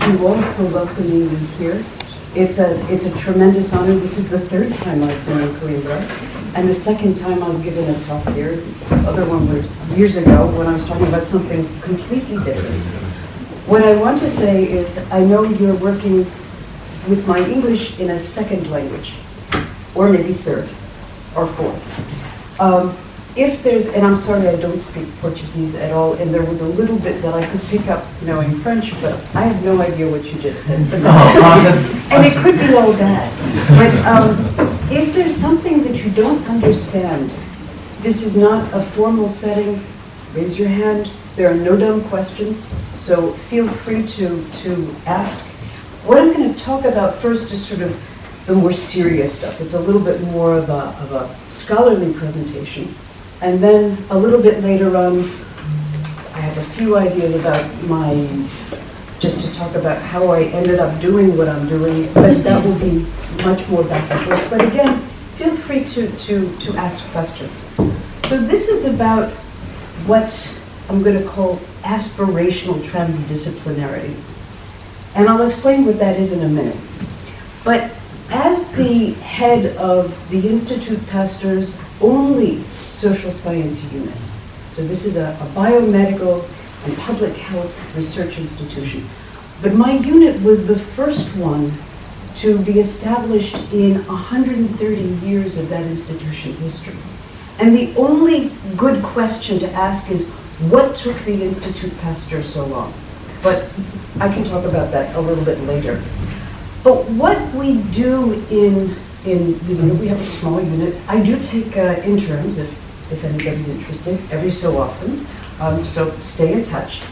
thank you all for welcoming me here. It's a tremendous honor. This is the third time I've been in Coimbra, and the second time I've given a talk here. The other one was years ago when I was talking about something completely different. What I want to say is I know you're working with my English in a second language, or maybe third, or fourth. If there's, and I'm sorry I don't speak Portuguese at all, and there was a little bit that I could pick up knowing French, but I have no idea what you just said. And it could be all bad. But if there's something that you don't understand, this is not a formal setting, raise your hand. There are no dumb questions, so feel free to ask. What I'm going to talk about first is sort of the more serious stuff. It's a little bit more of a scholarly presentation. And then a little bit later on, I have a few ideas about just to talk about how I ended up doing what I'm doing, but that will be much more back and forth. But again, feel free to ask questions. So this is about what I'm going to call aspirational transdisciplinarity. And I'll explain what that is in a minute. But as the head of the Institut Pasteur's only social science unit, so this is a biomedical and public health research institution, but my unit was the first one to be established in 130 years of that institution's history. And the only good question to ask is, what took the Institut Pasteur so long? But I can talk about that a little bit later. But what we do in the unit, we have a small unit. I do take interns if anybody's interested, every so often. So stay in touch.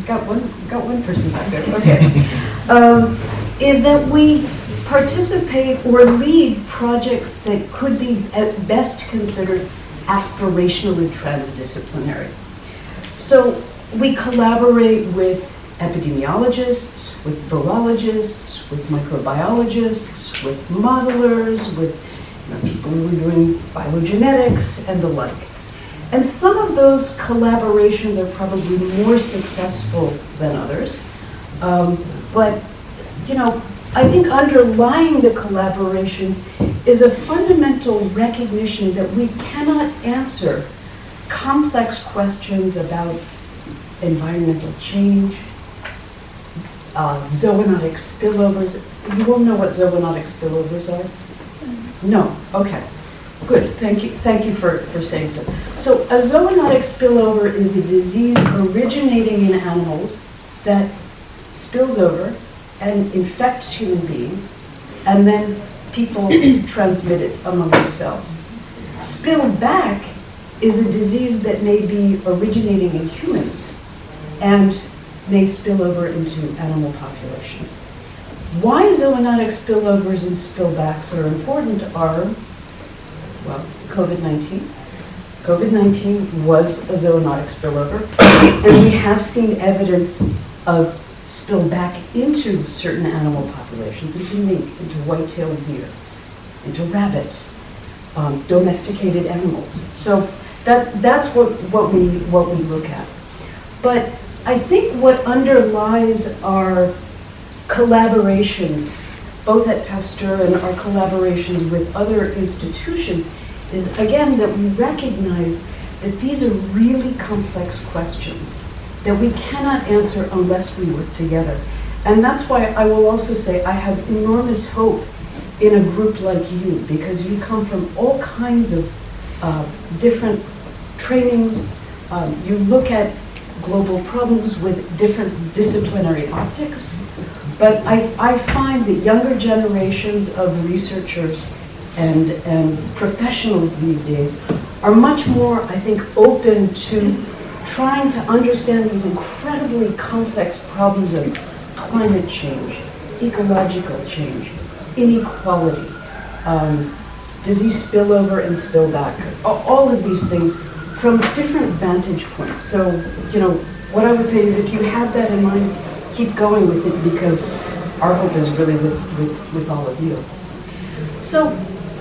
Got one person back there. Okay. Is that we participate or lead projects that could be at best considered aspirationally transdisciplinary. So we collaborate with epidemiologists, with virologists, with microbiologists, with modelers, with people who are doing phylogenetics and the like. And some of those collaborations are probably more successful than others. But, I think underlying the collaborations is a fundamental recognition that we cannot answer complex questions about environmental change, zoonotic spillovers. You all know what zoonotic spillovers are? No, okay, good, thank you for saying so. So a zoonotic spillover is a disease originating in animals that spills over and infects human beings, and then people transmit it among themselves. Spillback is a disease that may be originating in humans and may spill over into animal populations. Why zoonotic spillovers and spillbacks are important are, well, COVID-19. COVID-19 was a zoonotic spillover, and we have seen evidence of spillback into certain animal populations, into mink, into white-tailed deer, into rabbits, domesticated animals. So that's what we look at. But I think what underlies our collaborations, both at Pasteur and our collaborations with other institutions, is again that we recognize that these are really complex questions that we cannot answer unless we work together. And that's why I will also say I have enormous hope in a group like you, because you come from all kinds of different trainings. You look at global problems with different disciplinary optics. But I find that younger generations of researchers and professionals these days are much more, I think, open to trying to understand these incredibly complex problems of climate change, ecological change, inequality, disease spillover and spillback, all of these things from different vantage points. So, what I would say is if you have that in mind, keep going with it, because our hope is really with all of you. So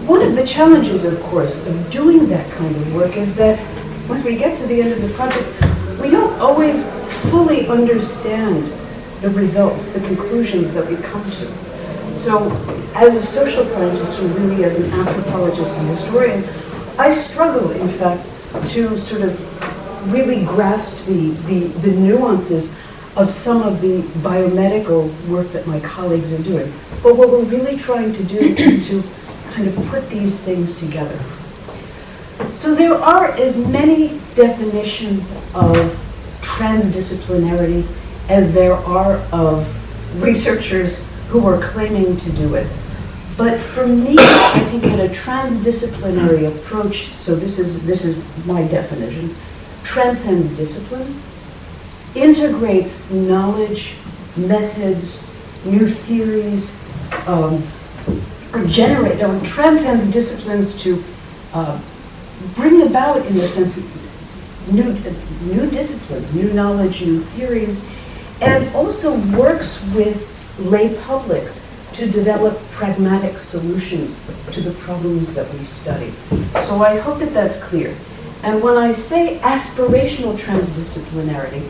one of the challenges, of course, of doing that kind of work is that when we get to the end of the project, we don't always fully understand the results, the conclusions that we come to. So as a social scientist, or really as an anthropologist and historian, I struggle, in fact, to sort of really grasp the nuances of some of the biomedical work that my colleagues are doing. But what we're really trying to do is to kind of put these things together. So there are as many definitions of transdisciplinarity as there are of researchers who are claiming to do it. But for me, I think that a transdisciplinary approach, so this is my definition, transcends discipline, integrates knowledge, methods, new theories, or transcends disciplines to bring about, in a sense, new disciplines, new knowledge, new theories, and also works with lay publics to develop pragmatic solutions to the problems that we study. So I hope that that's clear. And when I say aspirational transdisciplinarity,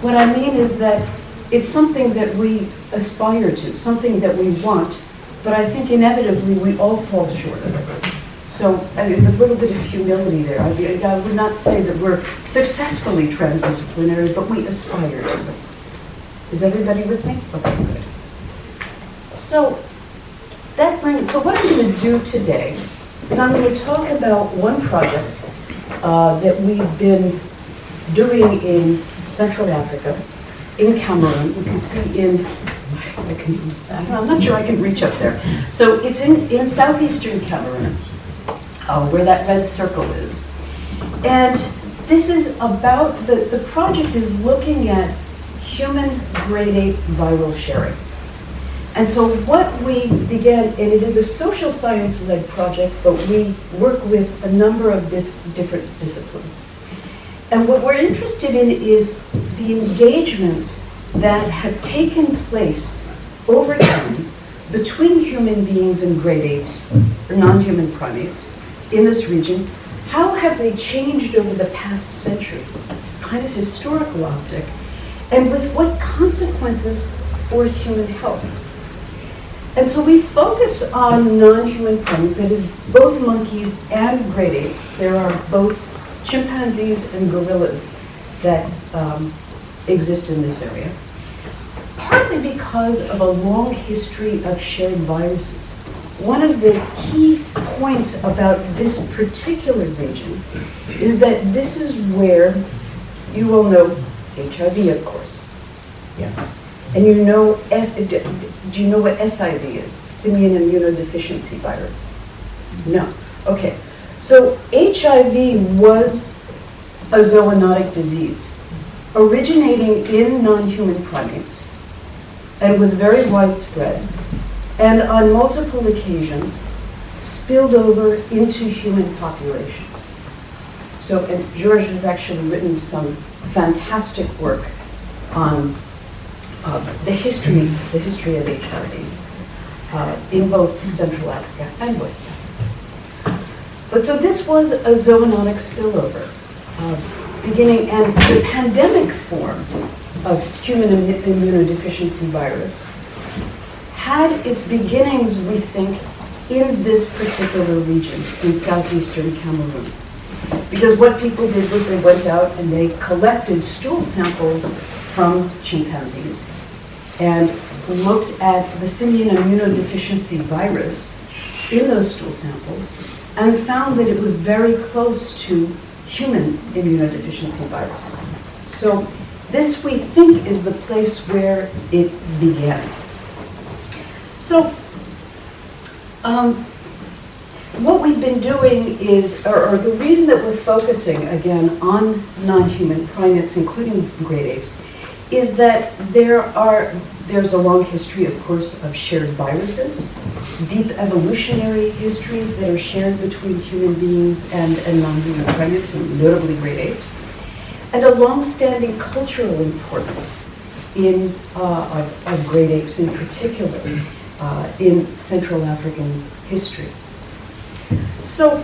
what I mean is that it's something that we aspire to, something that we want, but I think inevitably we all fall short of it. So I mean, a little bit of humility there. I would not say that we're successfully transdisciplinary, but we aspire to it. Is everybody with me? Okay, good. So what I'm going to do today is I'm going to talk about one project that we've been doing in Central Africa, in Cameroon. You can see I'm not sure I can reach up there. So it's in southeastern Cameroon, where that red circle is. And this is about, the project is looking at human grade 8 viral sharing. And so what we began, and it is a social science-led project, but we work with a number of different disciplines. And what we're interested in is the engagements that have taken place over time between human beings and great apes, or non-human primates, in this region. How have they changed over the past century? Kind of historical optic. And with what consequences for human health? And so we focus on non-human primates, that is both monkeys and great apes. There are both chimpanzees and gorillas that exist in this area, partly because of a long history of shared viruses. One of the key points about this particular region is that this is where, you will know HIV, of course. Yes. And you know, do you know what SIV is? Simian immunodeficiency virus? No. Okay. So HIV was a zoonotic disease originating in non-human primates and was very widespread, and on multiple occasions spilled over into human populations. So, and George has actually written some fantastic work on the history of HIV in both Central Africa and West Africa. But so this was a zoonotic spillover, beginning, and the pandemic form of human immunodeficiency virus had its beginnings, we think, in this particular region, in southeastern Cameroon. Because what people did was they went out and they collected stool samples from chimpanzees and looked at the simian immunodeficiency virus in those stool samples and found that it was very close to human immunodeficiency virus. So this, we think, is the place where it began. So what we've been doing is, or the reason that we're focusing, again, on non-human primates, including great apes, is that there's a long history, of course, of shared viruses, deep evolutionary histories that are shared between human beings and non-human primates, notably great apes, and a long-standing cultural importance of great apes in particular in Central African history. So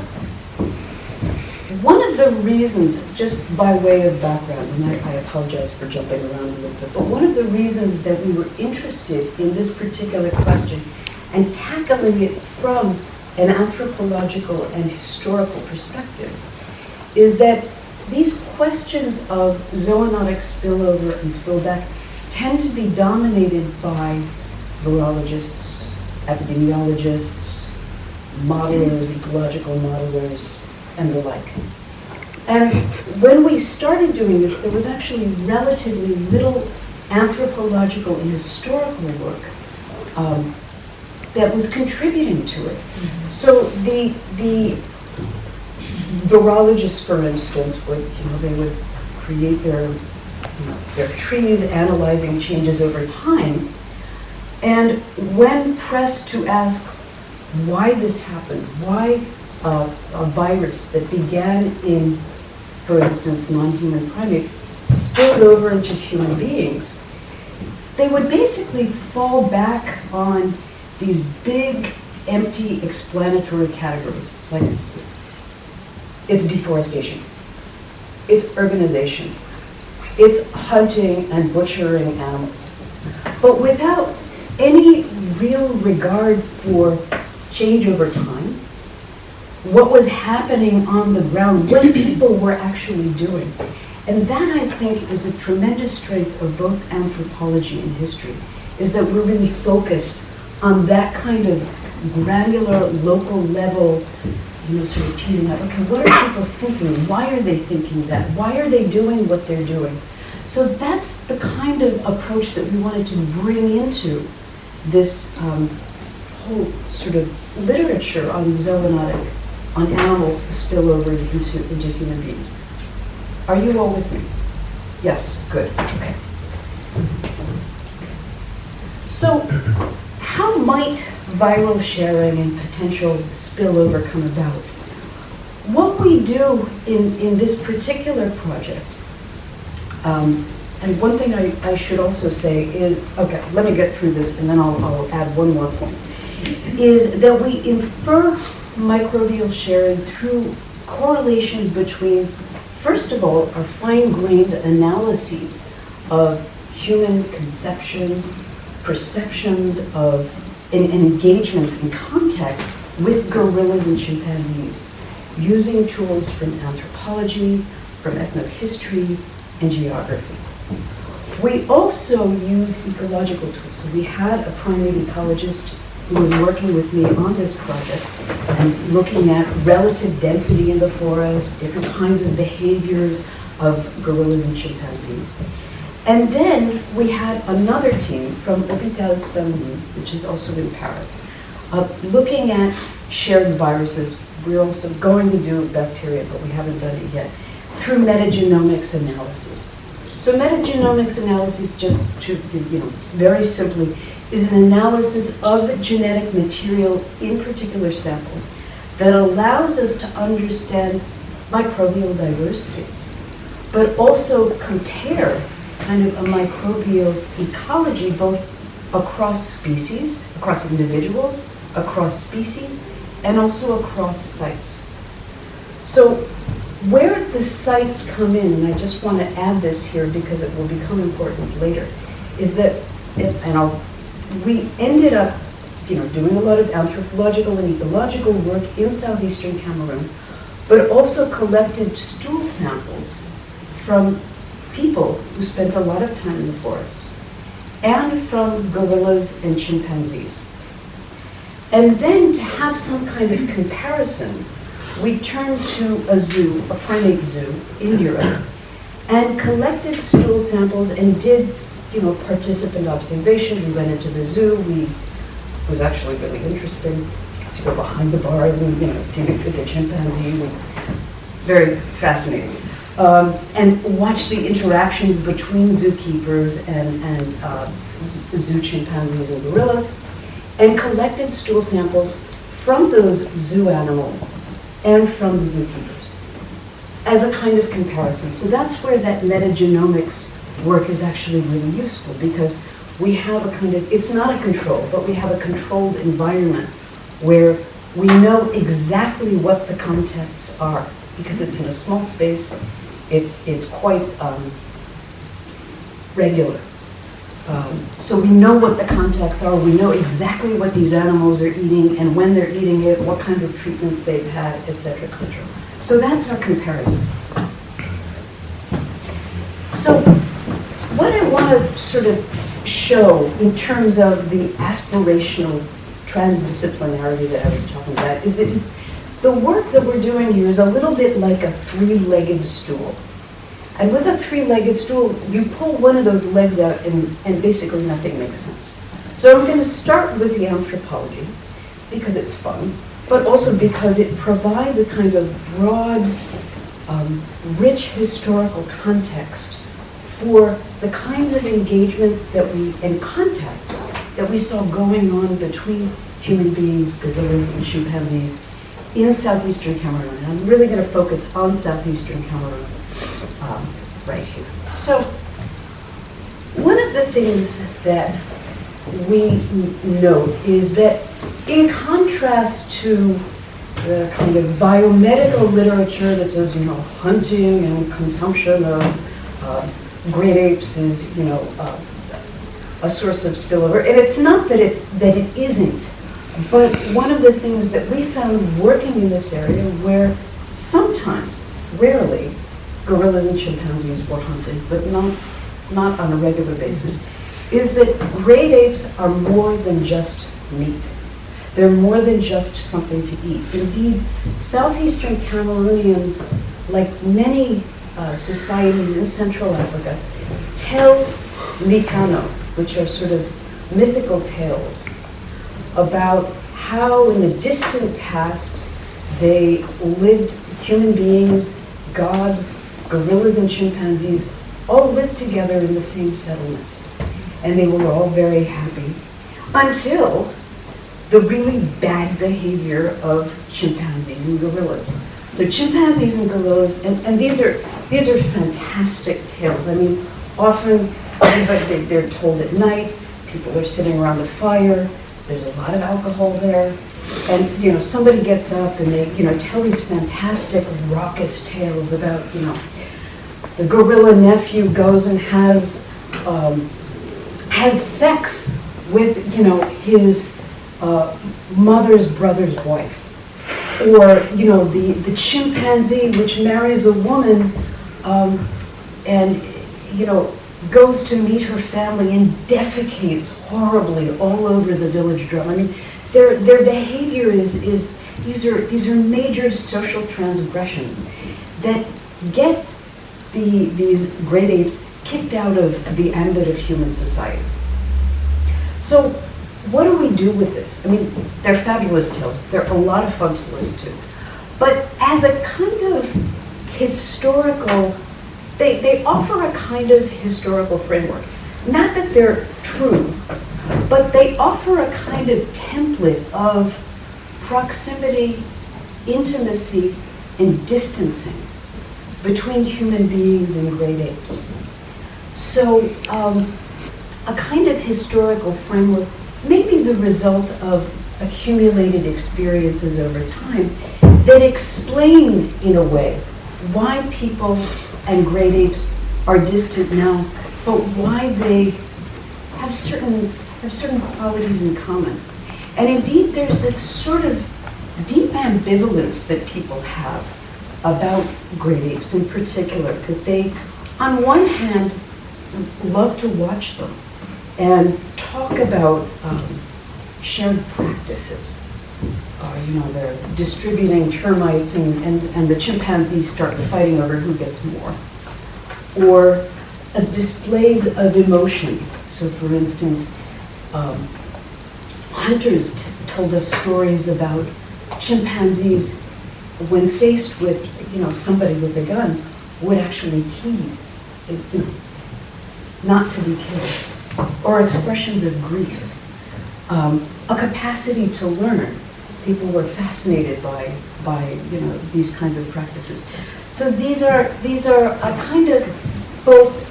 one of the reasons, just by way of background, and I apologize for jumping around a little bit, but one of the reasons that we were interested in this particular question and tackling it from an anthropological and historical perspective is that these questions of zoonotic spillover and spillback tend to be dominated by virologists, epidemiologists, modelers, ecological modelers, and the like. And when we started doing this, there was actually relatively little anthropological and historical work that was contributing to it. Mm-hmm. So the virologists, for instance, would, they would create their trees, analyzing changes over time. And when pressed to ask why this happened, why a virus that began in, for instance, non-human primates spilled over into human beings, they would basically fall back on these big, empty, explanatory categories. It's like, it's deforestation, it's urbanization, it's hunting and butchering animals. But without any real regard for change over time, what was happening on the ground, what people were actually doing. And that, I think, is a tremendous strength of both anthropology and history, is that we're really focused on that kind of granular, local level, sort of teasing out, okay, what are people thinking? Why are they thinking that? Why are they doing what they're doing? So that's the kind of approach that we wanted to bring into this whole sort of literature on zoonotic, on animal spillovers into human beings. Are you all with me? Yes, good, okay. So how might viral sharing and potential spillover come about? What we do in this particular project, and one thing I should also say is, okay, let me get through this and then I'll add one more point, is that we infer microbial sharing through correlations between, first of all, our fine-grained analyses of human conceptions, perceptions of, and engagements in context with gorillas and chimpanzees, using tools from anthropology, from ethnohistory, and geography. We also use ecological tools. So we had a primate ecologist who was working with me on this project and looking at relative density in the forest, different kinds of behaviors of gorillas and chimpanzees. And then we had another team from Hôpital Saint-Louis, which is also in Paris, looking at shared viruses. We're also going to do bacteria, but we haven't done it yet, through metagenomics analysis. So metagenomics analysis, just to very simply, is an analysis of genetic material in particular samples that allows us to understand microbial diversity, but also compare kind of a microbial ecology both across species, across individuals, across species, and also across sites. So where the sites come in, and I just want to add this here because it will become important later, is that, we ended up doing a lot of anthropological and ecological work in southeastern Cameroon, but also collected stool samples from people who spent a lot of time in the forest, and from gorillas and chimpanzees. And then to have some kind of comparison, we turned to a zoo, a primate zoo in Europe, and collected stool samples and did participant observation. We went into the zoo. It was actually really interesting to go behind the bars and see the chimpanzees, and very fascinating. And watch the interactions between zookeepers and zoo chimpanzees and gorillas, and collected stool samples from those zoo animals and from the zookeepers as a kind of comparison. So that's where that metagenomics work is actually really useful, because we have a kind of, it's not a control, but we have a controlled environment where we know exactly what the contexts are because it's in a small space. It's quite regular. So we know what the contexts are. We know exactly what these animals are eating and when they're eating it, what kinds of treatments they've had, et cetera, et cetera. So that's our comparison. So what I want to sort of show in terms of the aspirational transdisciplinarity that I was talking about is that the work that we're doing here is a little bit like a three-legged stool. And with a three-legged stool, you pull one of those legs out and basically nothing makes sense. So I'm going to start with the anthropology because it's fun, but also because it provides a kind of broad, rich historical context for the kinds of engagements and contacts that we saw going on between human beings, gorillas, and chimpanzees in southeastern Cameroon. And I'm really going to focus on southeastern Cameroon right here. So one of the things that we note is that in contrast to the kind of biomedical literature that says, hunting and consumption of great apes is, a source of spillover. And it's not that it isn't, but one of the things that we found working in this area where sometimes, rarely, gorillas and chimpanzees were hunted, but not on a regular basis, is that great apes are more than just meat. They're more than just something to eat. Indeed, southeastern Cameroonians, like many societies in Central Africa, tell Likano, which are sort of mythical tales, about how in the distant past they lived, human beings, gods, gorillas and chimpanzees, all lived together in the same settlement. And they were all very happy until the really bad behavior of chimpanzees and gorillas. So chimpanzees and gorillas, and these are fantastic tales. I mean, often they're told at night, people are sitting around the fire, there's a lot of alcohol there, and somebody gets up and they tell these fantastic raucous tales about the gorilla nephew goes and has sex with his mother's brother's wife, or the chimpanzee which marries a woman and goes to meet her family and defecates horribly all over the village drum. I mean, their behavior is these are major social transgressions that get these great apes kicked out of the ambit of human society. So what do we do with this? I mean, they're fabulous tales. They're a lot of fun to listen to. But as a kind of historical, they offer a kind of historical framework. Not that they're true, but they offer a kind of template of proximity, intimacy, and distancing between human beings and great apes. So a kind of historical framework may be the result of accumulated experiences over time that explain, in a way, why people and great apes are distant now, but why they have certain qualities in common. And indeed, there's this sort of deep ambivalence that people have about great apes in particular, that they, on one hand, love to watch them and talk about shared practices. They're distributing termites and the chimpanzees start fighting over who gets more. Or displays of emotion. So for instance, hunters told us stories about chimpanzees when faced with somebody with a gun would actually heed, not to be killed. Or expressions of grief. A capacity to learn. People were fascinated by these kinds of practices. So these are a kind of both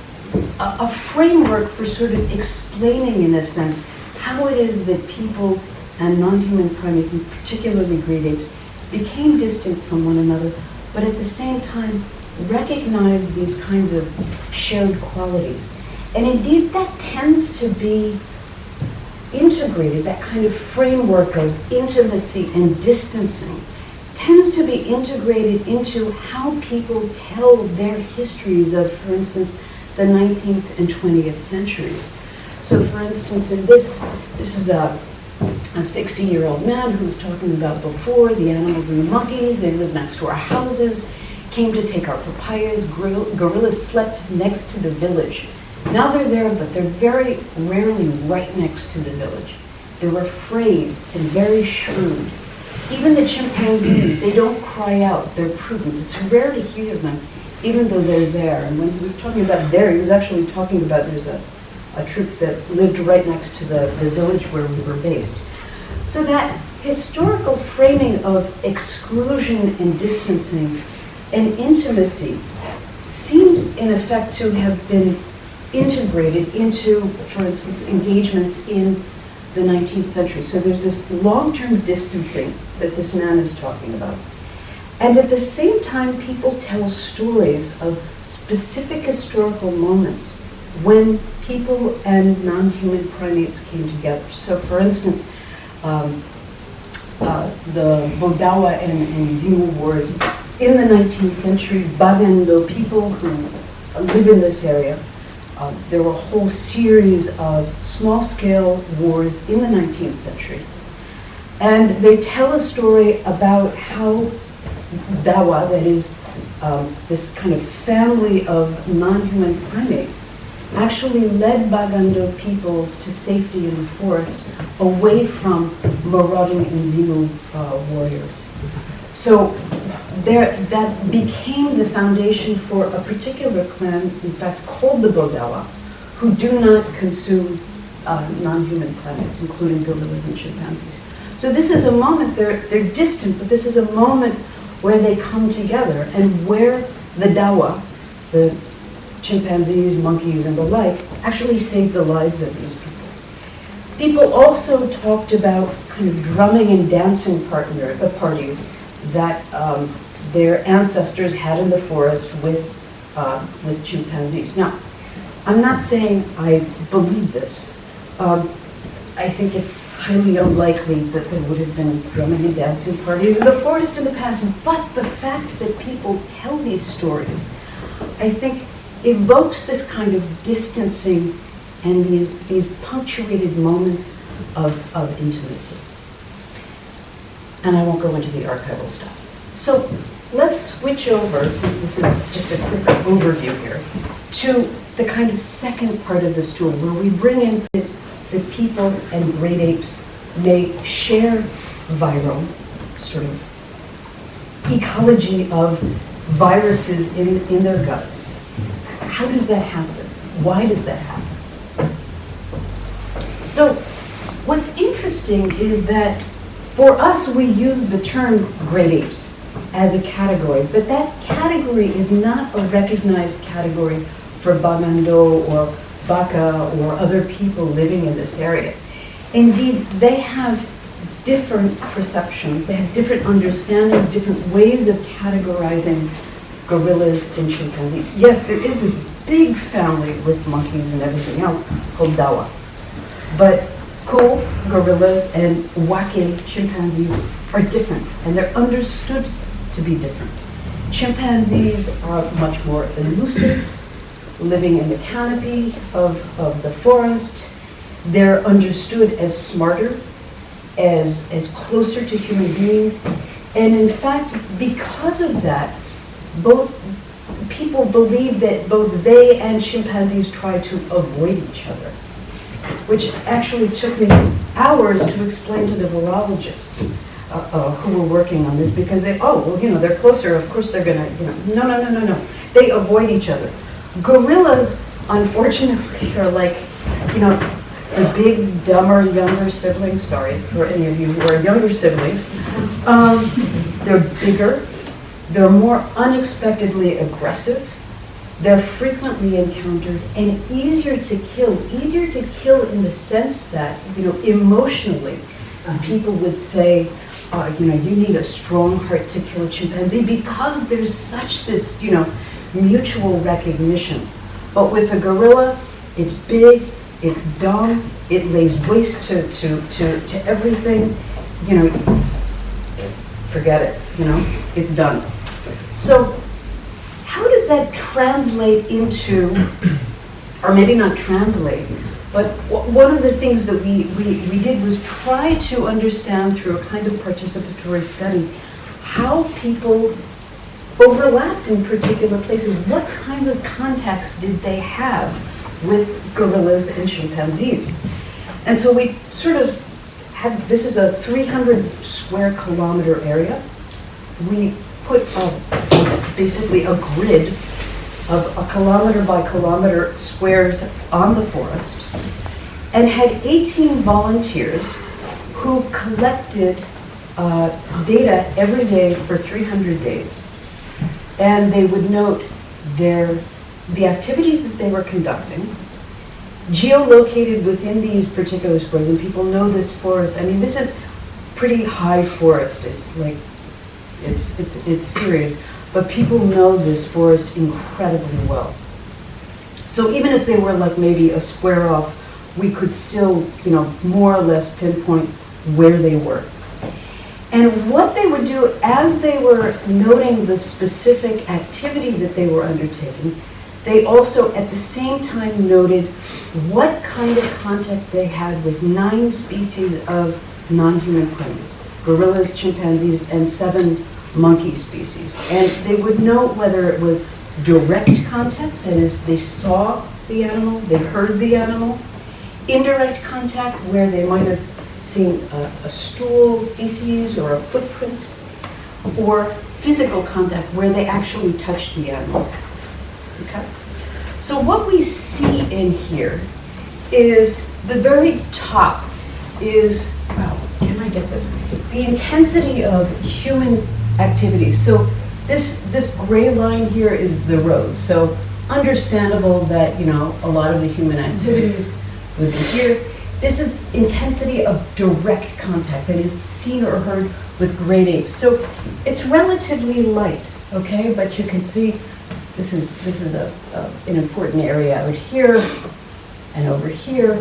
a framework for sort of explaining, in a sense, how it is that people and non-human primates, and particularly great apes, became distant from one another, but at the same time recognize these kinds of shared qualities. And indeed, that tends to be integrated, that kind of framework of intimacy and distancing tends to be integrated into how people tell their histories of, for instance, the 19th and 20th centuries. So, for instance, in this is a 60-year-old man who was talking about before, the animals and the monkeys, they lived next to our houses, came to take our papayas, gorillas slept next to the village. Now they're there, but they're very rarely right next to the village. They're afraid and very shrewd. Even the chimpanzees, they don't cry out, they're prudent. It's rare to hear them, even though they're there. And when he was talking about there, he was actually talking about there's a troop that lived right next to the village where we were based. So that historical framing of exclusion and distancing and intimacy seems in effect to have been integrated into, for instance, engagements in the 19th century. So there's this long-term distancing that this man is talking about. And at the same time, people tell stories of specific historical moments when people and non-human primates came together. So for instance, the Bodawa and Zimu wars in the 19th century, Bagando people who live in this area, there were a whole series of small-scale wars in the 19th century. And they tell a story about how Dawa, that is this kind of family of non-human primates, actually led Bagando peoples to safety in the forest away from marauding Nzimu warriors. So that became the foundation for a particular clan, in fact, called the Bodawa, who do not consume non-human primates, including gorillas and chimpanzees. So this is a moment, they're distant, but this is a moment where they come together and where the Dawa, the chimpanzees, monkeys, and the like, actually saved the lives of these people. People also talked about kind of drumming and dancing parties that their ancestors had in the forest with chimpanzees. Now, I'm not saying I believe this. I think it's highly unlikely that there would have been drumming and dancing parties in the forest in the past, but the fact that people tell these stories, I think, evokes this kind of distancing and these punctuated moments of intimacy. And I won't go into the archival stuff. So let's switch over, since this is just a quick overview here, to the kind of second part of the story, where we bring in that people and great apes may share viral sort of ecology of viruses in their guts. How does that happen? Why does that happen? So what's interesting is that for us, we use the term great apes as a category, but that category is not a recognized category for Bagando or Baka or other people living in this area. Indeed, they have different perceptions, they have different understandings, different ways of categorizing gorillas and chimpanzees. Yes, there is this big family with monkeys and everything else called Dawa, but Ko gorillas and Wake chimpanzees are different, and they're understood to be different. Chimpanzees are much more elusive, living in the canopy of the forest. They're understood as smarter, as closer to human beings. And in fact, because of that, both people believe that both they and chimpanzees try to avoid each other, which actually took me hours to explain to the virologists who were working on this, because they're closer, of course they're gonna, no. They avoid each other. Gorillas, unfortunately, are like, the big, dumber, younger siblings. Sorry for any of you who are younger siblings. They're bigger. They're more unexpectedly aggressive. They're frequently encountered and easier to kill. Easier to kill in the sense that, emotionally, people would say, you need a strong heart to kill a chimpanzee because there's such this, mutual recognition. But with a gorilla, it's big, it's dumb, it lays waste to everything, forget it, it's done. So how does that translate into, or maybe not translate, but one of the things that we did was try to understand through a kind of participatory study how people overlapped in particular places. What kinds of contacts did they have with gorillas and chimpanzees? And so we sort of had, this is a 300 square kilometer area. We put basically a grid of a kilometer by kilometer squares on the forest and had 18 volunteers who collected data every day for 300 days. And they would note the activities that they were conducting, geolocated within these particular squares, and people know this forest. I mean, this is pretty high forest. It's like, it's serious, but people know this forest incredibly well. So even if they were like maybe a square off, we could still, more or less pinpoint where they were. And what they would do as they were noting the specific activity that they were undertaking, they also at the same time noted what kind of contact they had with 9 species of non-human primates, gorillas, chimpanzees, and 7 monkey species. And they would note whether it was direct contact, that is, they saw the animal, they heard the animal, indirect contact, where they might have seen a stool, feces, or a footprint, or physical contact, where they actually touched the animal. Okay? So what we see in here is the very top is, wow, can I get this? The intensity of human activity. So this gray line here is the road. So understandable that, a lot of the human activities would be here. This is intensity of direct contact, that is seen or heard with great apes. So it's relatively light, okay? But you can see this is an important area out here, and over here,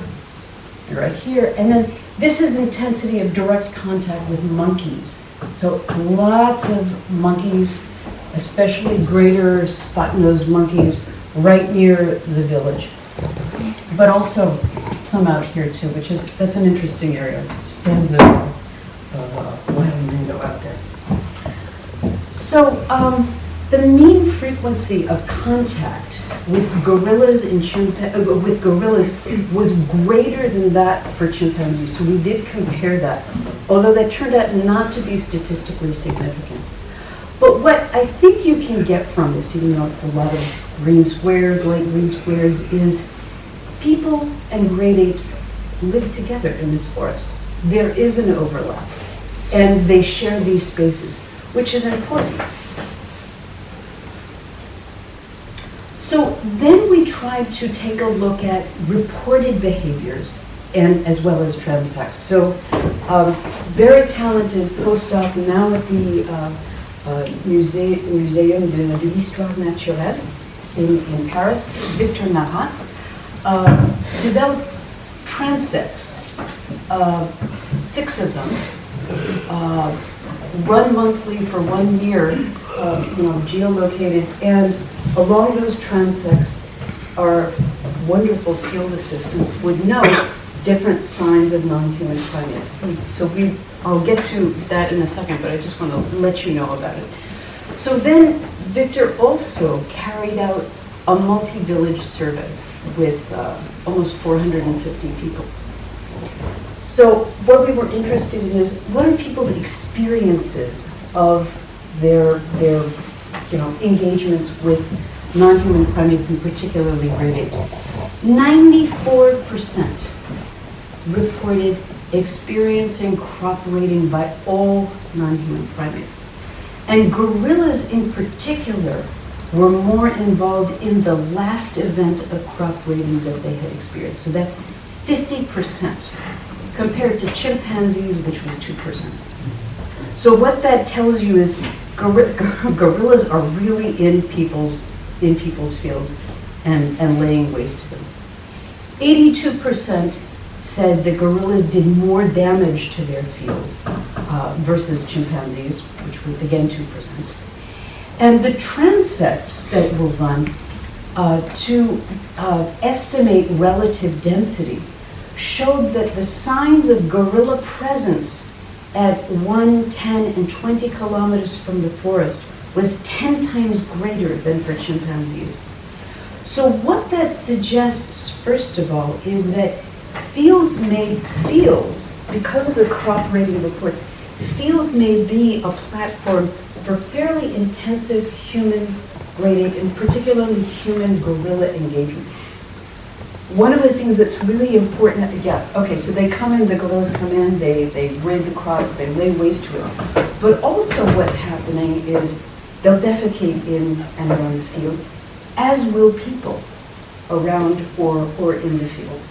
and right here. And then this is intensity of direct contact with monkeys. So lots of monkeys, especially greater spot-nosed monkeys, right near the village. But also some out here too, that's an interesting area. Stands of wild mango out there. So the mean frequency of contact with gorillas and with gorillas was greater than that for chimpanzees. So we did compare that, although that turned out not to be statistically significant. But what I think you can get from this, even though it's a lot of green squares, light green squares, is people and great apes live together in this forest. There is an overlap, and they share these spaces, which is important. So then we tried to take a look at reported behaviors and as well as transacts. So very talented postdoc now at the Muséum de l'Histoire Naturelle in Paris, Victor Narat, developed transects, 6 of them, run monthly for 1 year, geolocated, and along those transects, our wonderful field assistants would note different signs of non-human primates. So I'll get to that in a second, but I just want to let you know about it. So then Victor also carried out a multi-village survey with almost 450 people. So what we were interested in is, what are people's experiences of their engagements with non-human primates, and particularly great apes? 94% reported experiencing crop raiding by all non-human primates. And gorillas in particular were more involved in the last event of crop raiding that they had experienced. So that's 50%, compared to chimpanzees, which was 2%. So what that tells you is gorillas are really in people's fields and laying waste to them. 82% said that gorillas did more damage to their fields versus chimpanzees, which was again 2%. And the transects that were run to estimate relative density showed that the signs of gorilla presence at 1, 10, and 20 kilometers from the forest was 10 times greater than for chimpanzees. So what that suggests, first of all, is that fields, because of the cooperating reports, fields may be a platform for fairly intensive human grading, and particularly human gorilla engagement. One of the things that's really important, so they come in, the gorillas come in, they raid the crops, they lay waste to it. But also what's happening is they'll defecate in and around the field, as will people around or in the field,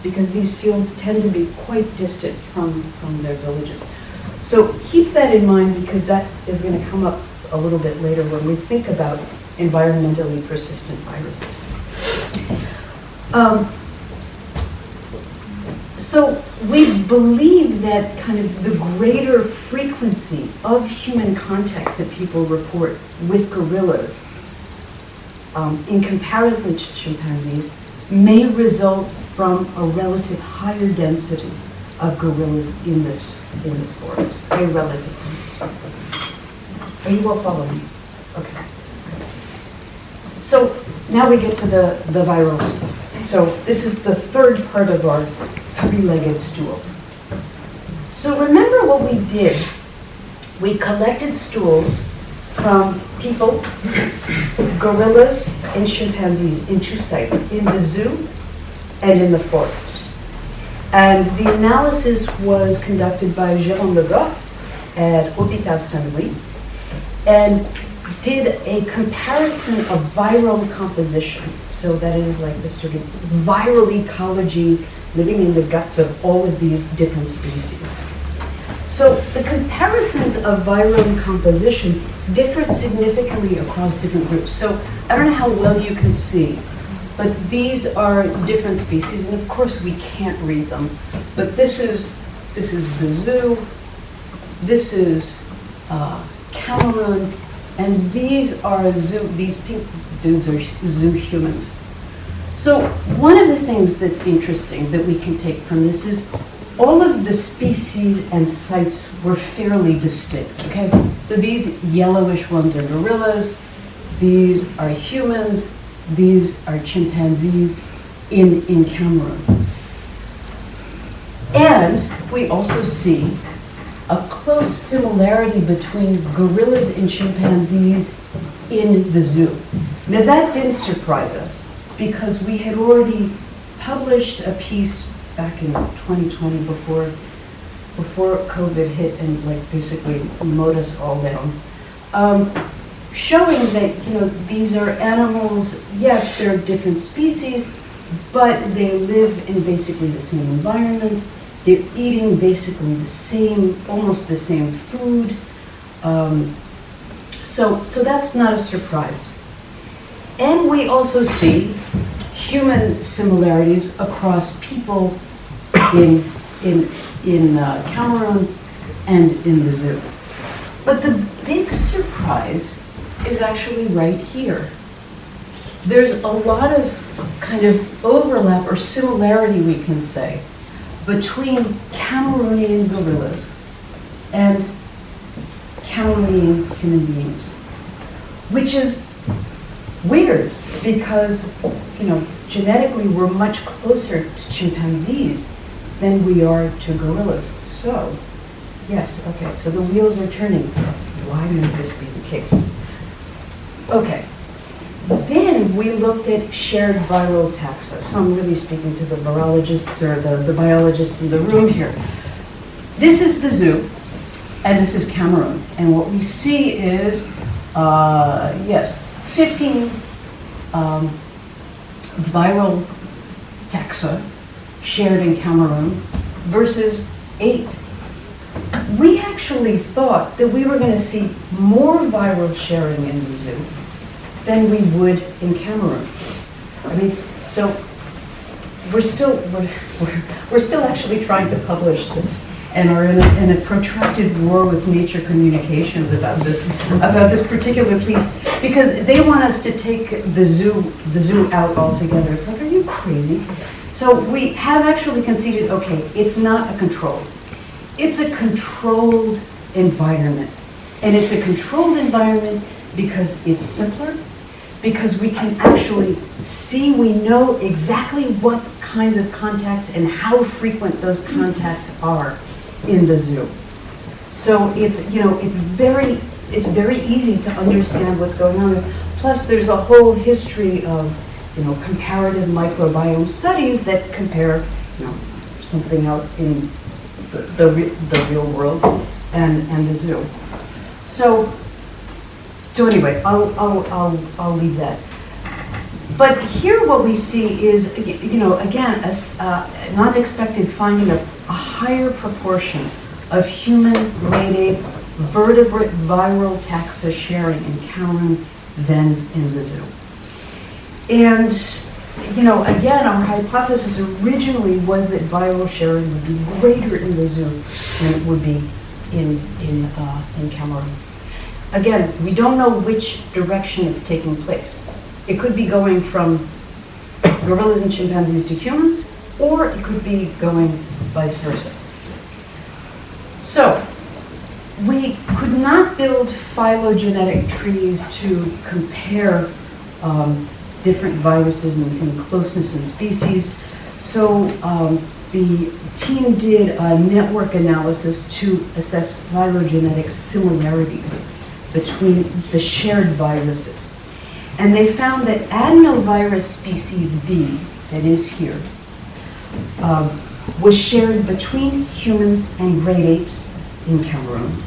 because these fields tend to be quite distant from their villages. So keep that in mind, because that is going to come up a little bit later when we think about environmentally persistent viruses. So we believe that kind of the greater frequency of human contact that people report with gorillas in comparison to chimpanzees may result from a relative higher density of gorillas in this forest, a relative density. Are you all following me? Okay. So now we get to the viral stuff. So this is the third part of our three-legged stool. So remember what we did. We collected stools from people, gorillas, and chimpanzees in 2 sites, in the zoo and in the forest. And the analysis was conducted by Jérôme Le Goff at Hôpital Saint-Louis, and did a comparison of viral composition. So that is like this sort of viral ecology living in the guts of all of these different species. So the comparisons of viral composition differed significantly across different groups. So I don't know how well you can see, but these are different species, and of course we can't read them. But this is the zoo, this is Cameroon, and these pink dudes are zoo humans. So one of the things that's interesting that we can take from this is all of the species and sites were fairly distinct, okay? So these yellowish ones are gorillas, these are humans, these are chimpanzees in Cameroon. And we also see a close similarity between gorillas and chimpanzees in the zoo. Now that didn't surprise us, because we had already published a piece back in 2020 before COVID hit and like basically mowed us all down, showing that these are animals. Yes, they're different species, but they live in basically the same environment. They're eating basically almost the same food. So that's not a surprise. And we also see human similarities across people in Cameroon and in the zoo. But the big surprise is actually right here. There's a lot of kind of overlap or similarity, we can say, between Cameroonian gorillas and Cameroonian human beings, which is weird because, genetically we're much closer to chimpanzees than we are to gorillas. So, yes, okay, so the wheels are turning. Why would this be the case? Okay. Then we looked at shared viral taxa. So I'm really speaking to the virologists or the biologists in the room here. This is the zoo, and this is Cameroon. And what we see is, 15 viral taxa shared in Cameroon versus 8 we actually thought that we were going to see more viral sharing in the zoo than we would in Cameroon. I mean, so we're still actually trying to publish this, and are in a protracted war with Nature Communications about this particular piece, because they want us to take the zoo out altogether. It's like, are you crazy? So we have actually conceded, okay, it's not a control. It's a controlled environment. And it's a controlled environment because it's simpler, because we can actually see, we know exactly what kinds of contacts and how frequent those contacts are in the zoo. So it's, you know, it's very easy to understand what's going on. Plus there's a whole history of, you know, comparative microbiome studies that compare, you know, something out in the real world and the zoo. So anyway, I'll leave that. But here what we see is, you know, again, an unexpected finding of a higher proportion of human great ape vertebrate viral taxa sharing in Cameroon than in the zoo. And, you know, again, our hypothesis originally was that viral sharing would be greater in the zoo than it would be in Cameroon. Again, we don't know which direction it's taking place. It could be going from gorillas and chimpanzees to humans, or it could be going vice versa. So, we could not build phylogenetic trees to compare different viruses in closeness in species. So the team did a network analysis to assess phylogenetic similarities between the shared viruses. And they found that adenovirus species D, that is here, was shared between humans and great apes in Cameroon.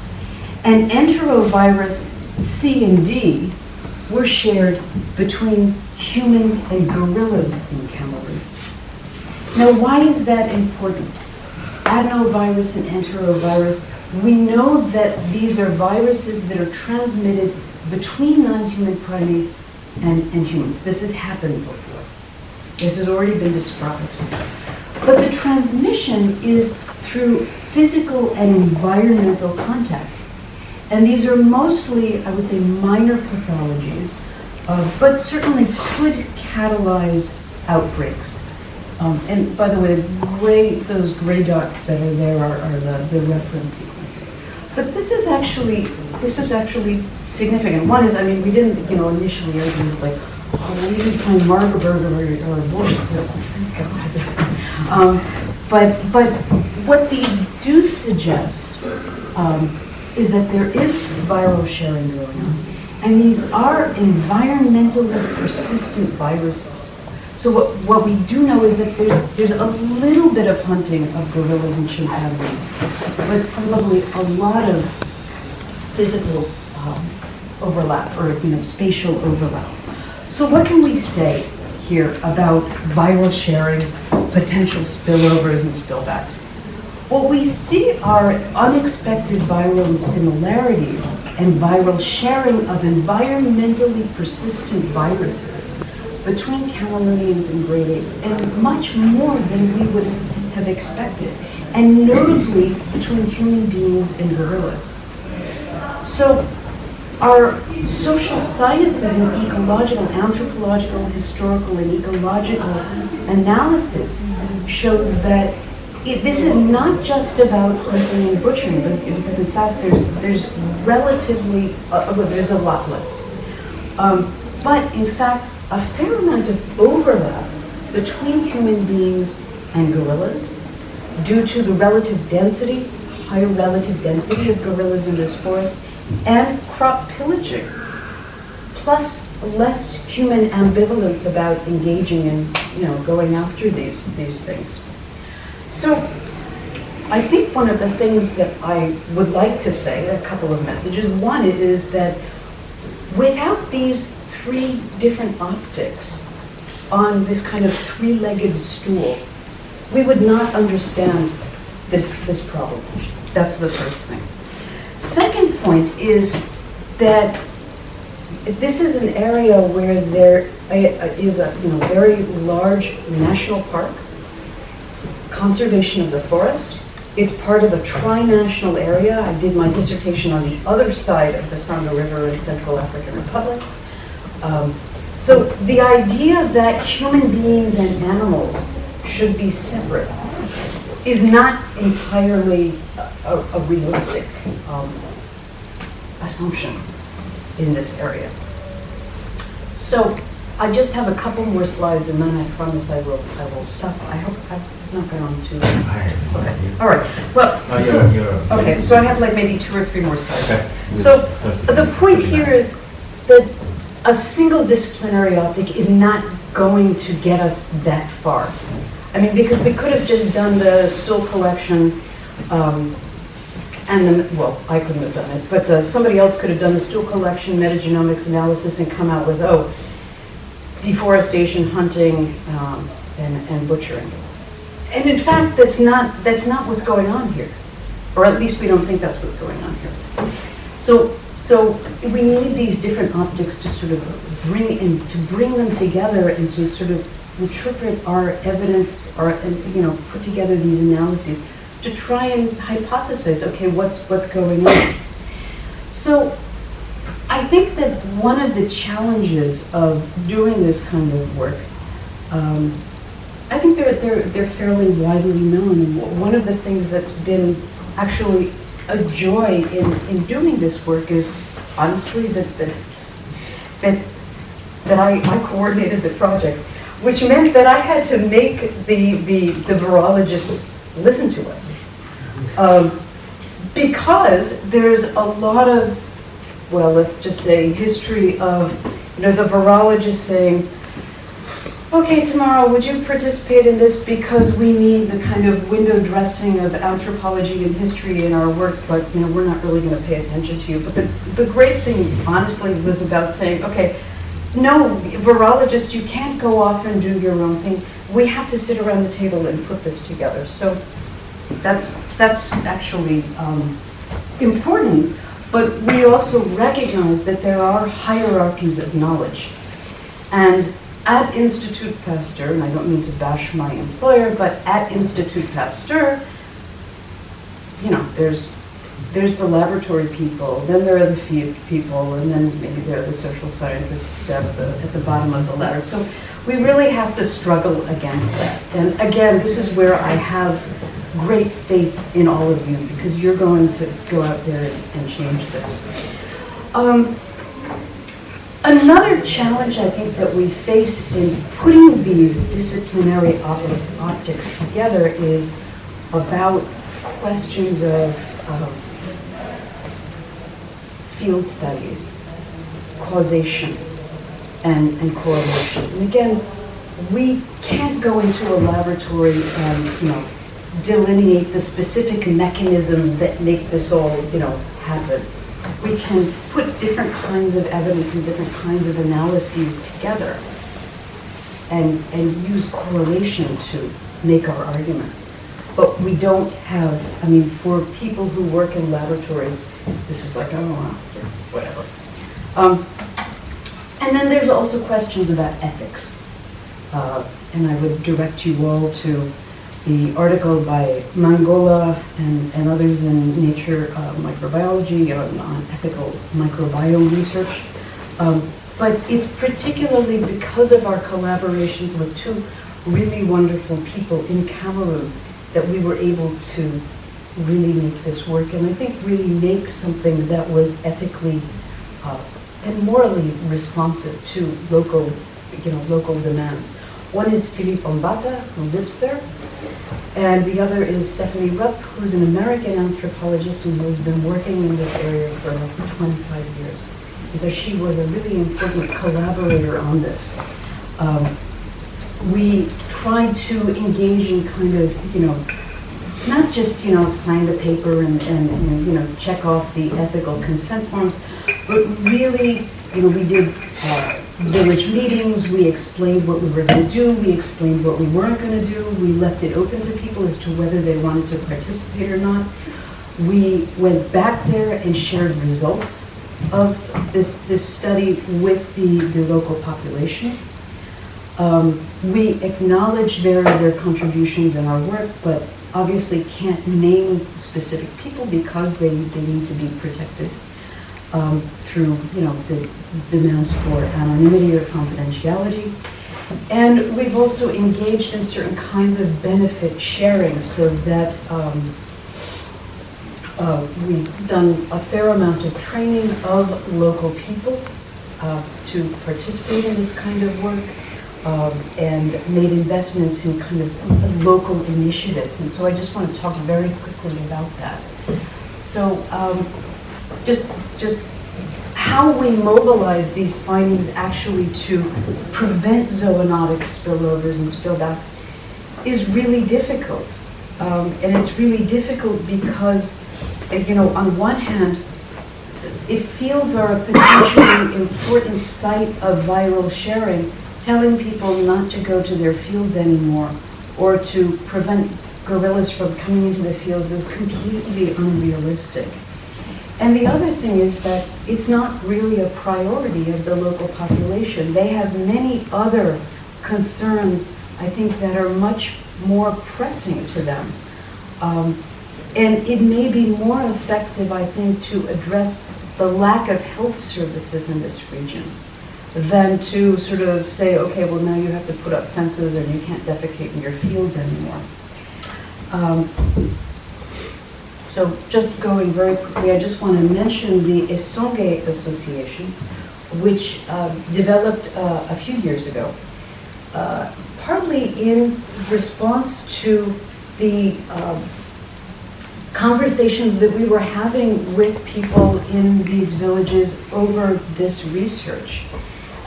And enterovirus C and D were shared between humans and gorillas in Cameroon. Now, why is that important? Adenovirus and enterovirus, we know that these are viruses that are transmitted between non-human primates and humans. This has happened before. This has already been described. But the transmission is through physical and environmental contact. And these are mostly, I would say, minor pathologies, but certainly could catalyze outbreaks. And by the way, those gray dots that are there are the reference sequences. But this is actually significant. One is, I mean, we didn't, you know, initially everyone was like, oh, we didn't find Marburg or abortion. So, thank God. But what these do suggest is that there is viral sharing going on. And these are environmentally persistent viruses. So what we do know is that there's a little bit of hunting of gorillas and chimpanzees, but probably a lot of physical overlap, or, you know, spatial overlap. So what can we say here about viral sharing, potential spillovers and spillbacks? What we see are unexpected viral similarities and viral sharing of environmentally persistent viruses between Cameroonians and great apes, and much more than we would have expected, and notably between human beings and gorillas. So our social sciences and ecological, anthropological, historical, and ecological analysis shows that this is not just about hunting and butchering, because in fact there's relatively, there's a lot less. But in fact, a fair amount of overlap between human beings and gorillas due to the relative density, higher relative density of gorillas in this forest, and crop pillaging, plus less human ambivalence about engaging in, you know, going after these things. So I think one of the things that I would like to say, a couple of messages. One is that without these three different optics on this kind of three-legged stool, we would not understand this problem. That's the first thing. Second point is that this is an area where there is a very large national park, conservation of the forest. It's part of a tri-national area. I did my dissertation on the other side of the Sangha River in Central African Republic. So the idea that human beings and animals should be separate is not entirely a realistic assumption in this area. So I just have a couple more slides, and then I promise I will stop. I hope I've not gone on too long. Okay. All right. Well, okay. So I have like maybe 2 or 3 more slides. Okay. So the point here is that a single disciplinary optic is not going to get us that far. I mean, because we could have just done the stool collection, and then, well, I couldn't have done it, but somebody else could have done the stool collection, metagenomics analysis, and come out with, deforestation, hunting, and butchering. And in fact, that's not what's going on here, or at least we don't think that's what's going on here. So we need these different optics to sort of bring them together and to sort of interpret our evidence, put together these analyses to try and hypothesize, okay, what's going on. So I think that one of the challenges of doing this kind of work, I think they're fairly widely known. And one of the things that's been actually a joy in doing this work is honestly that I coordinated the project, which meant that I had to make the virologists listen to us. Because there's a lot of, well, let's just say history of, the virologist saying, okay, Tamara, would you participate in this because we need the kind of window dressing of anthropology and history in our work, but we're not really going to pay attention to you. But the great thing, honestly, was about saying, okay, no, virologists, you can't go off and do your own thing. We have to sit around the table and put this together. So that's actually important, but we also recognize that there are hierarchies of knowledge. And at Institut Pasteur, and I don't mean to bash my employer, but at Institut Pasteur, there's the laboratory people, then there are the field people, and then maybe there are the social scientists at the bottom of the ladder. So we really have to struggle against that. And again, this is where I have great faith in all of you, because you're going to go out there and change this. Another challenge I think that we face in putting these disciplinary optics together is about questions of field studies, causation, and correlation. And again, we can't go into a laboratory and delineate the specific mechanisms that make this all happen. We can put different kinds of evidence and different kinds of analyses together and use correlation to make our arguments. But we don't have, for people who work in laboratories, this is like, whatever. And then there's also questions about ethics. And I would direct you all to the article by Mangola and others in Nature Microbiology on ethical microbiome research. But it's particularly because of our collaborations with 2 really wonderful people in Cameroon that we were able to really make this work, and I think really make something that was ethically and morally responsive to local demands. One is Philippe Ombata, who lives there, and the other is Stephanie Rupp, who's an American anthropologist and who has been working in this area for like 25 years. And so she was a really important collaborator on this. We tried to engage in kind of, not just, sign the paper and check off the ethical consent forms, but really, we did village meetings, we explained what we were going to do, we explained what we weren't going to do, we left it open to people as to whether they wanted to participate or not. We went back there and shared results of this study with the local population. We acknowledge their contributions in our work, but obviously can't name specific people because they need to be protected through the demands for anonymity or confidentiality. And we've also engaged in certain kinds of benefit sharing so that we've done a fair amount of training of local people to participate in this kind of work. And made investments in kind of local initiatives. And so I just want to talk very quickly about that. So just how we mobilize these findings actually to prevent zoonotic spillovers and spillbacks is really difficult. And it's really difficult because, on one hand, if fields are a potentially important site of viral sharing, telling people not to go to their fields anymore or to prevent gorillas from coming into the fields is completely unrealistic. And the other thing is that it's not really a priority of the local population. They have many other concerns, I think, that are much more pressing to them. And it may be more effective, I think, to address the lack of health services in this region than to sort of say, okay, well now you have to put up fences and you can't defecate in your fields anymore. So just going very quickly, I just want to mention the Esonge Association, which developed a few years ago, partly in response to the conversations that we were having with people in these villages over this research.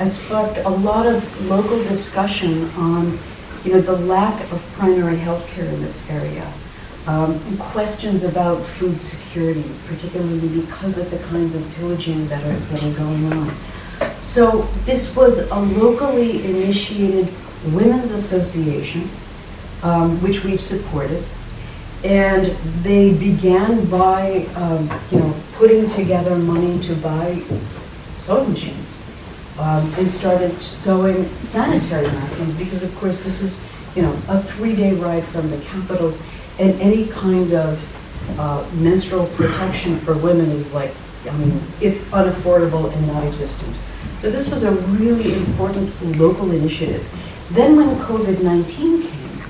It sparked a lot of local discussion on, the lack of primary health care in this area, questions about food security, particularly because of the kinds of pillaging that are going on. So this was a locally initiated women's association, which we've supported, and they began by, putting together money to buy sewing machines. And started sewing sanitary napkins because, of course, this is, a 3-day ride from the capital, and any kind of menstrual protection for women is it's unaffordable and non-existent. So this was a really important local initiative. Then when COVID-19 came,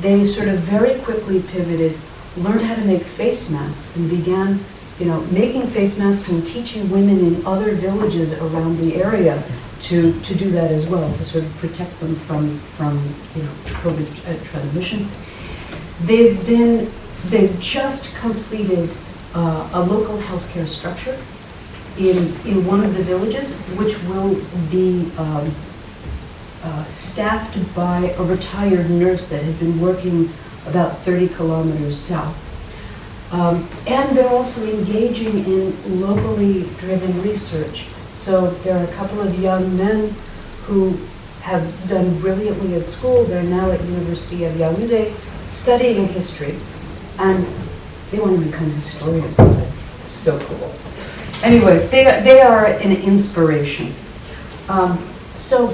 they sort of very quickly pivoted, learned how to make face masks, and began making face masks and teaching women in other villages around the area to do that as well, to sort of protect them from COVID transmission. They've just completed a local healthcare structure in one of the villages, which will be staffed by a retired nurse that had been working about 30 kilometers south. And they're also engaging in locally driven research. So there are a couple of young men who have done brilliantly at school. They're now at University of Yaoundé studying history, and they want to become historians. It's so cool. Anyway, they are an inspiration. So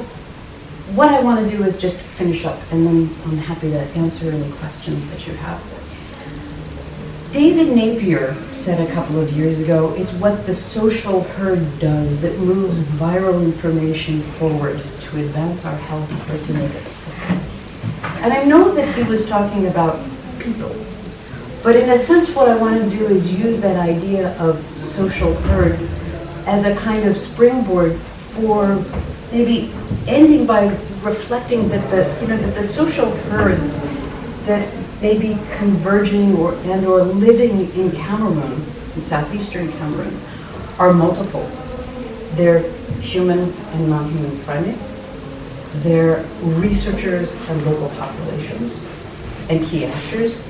what I want to do is just finish up, and then I'm happy to answer any questions that you have. David Napier said a couple of years ago, it's what the social herd does that moves viral information forward to advance our health or to make us sick. And I know that he was talking about people, but in a sense what I want to do is use that idea of social herd as a kind of springboard for maybe ending by reflecting that the social herds that may be converging or living in Cameroon, in southeastern Cameroon, are multiple. They're human and non-human primate. They're researchers and local populations and key actors,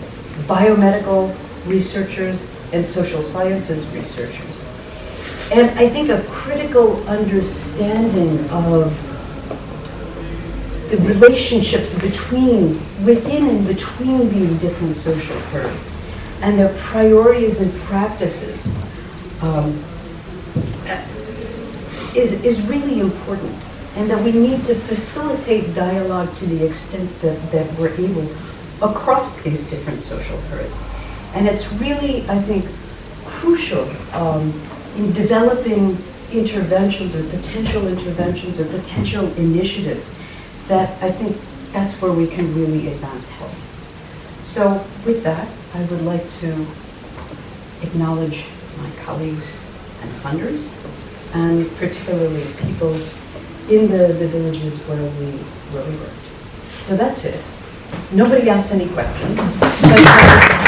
biomedical researchers and social sciences researchers. And I think a critical understanding of the relationships within and between these different social herds and their priorities and practices is really important, and that we need to facilitate dialogue to the extent that we're able across these different social herds. And it's really, I think, crucial in developing interventions or potential initiatives that I think that's where we can really advance health. So with that, I would like to acknowledge my colleagues and funders, and particularly people in the villages where we worked. So that's it. Nobody asked any questions. But,